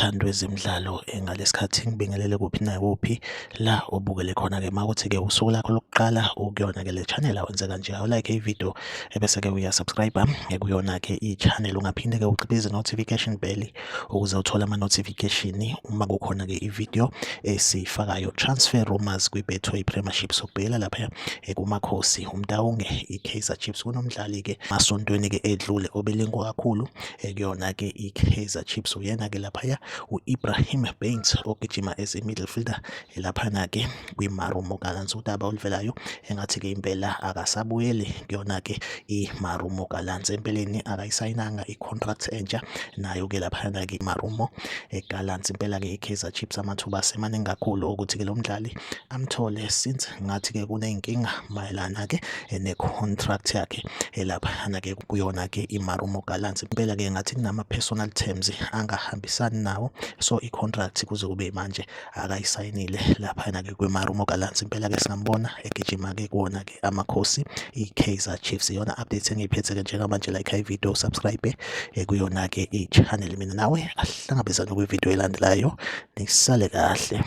umthando wezemidlalo ngalesikhathi ngibingelele kuphi nakuphi la obukele khona-ke makuthi-ke usuku lakho lokuqala ukuyona-ke le channel awenze kanje awulike ividiyo ebese-ke uyasubscribe kuyona-ke i-channel ungaphinde-ke uciphize notification bell ukuze uthole ama-notification uma kukhona-ke ividiyo esiyifakayo. Transfer rumors kwi-Betway Premiership sokubhekela lapha kumakhosi uMtaunge i-Kaizer Chiefs kunomdlali-ke masontweni-ke edlule obelinkwa kakhulu kuyona-ke i-Kaizer Chiefs uyena-ke laphaya u-Ibrahim Baines ogijima as i-middle fielder laphana-ke kwi-Marumo Gallants. Udaba oluvelayo engathi-ke impela akasabuyeli kuyona-ke i-Marumo Gallants, empeleni akayisayinanga i-contract entsha nayo-ke laphana-ke i-Marumo Gallants. Impela-ke i-Kaizer Chiefs amathuba asemaningi kakhulu ukuthi-ke lo mdlali amthole since ngathi-ke kuney'nkinga mayelana-ke ne-contract yakhe laphana-ke kuyona-ke i-Marumo Gallants. Impela-ke ngathi kunama-personal terms angahambisani nawo, so i-contract kuze kube manje akayisayinile laphana-ke kwi-Marumo Gallants. Impela-ke singambona egijima-ke kuwona-ke amakhosi i-Kaizer Chiefs. Iyona update engiyiphethe-ke njengamanje, like ividiyo, subscribe kuyona-ke i-channel. Mina nawe ahlangabezane kwividiyo elandelayo, nisale kahle.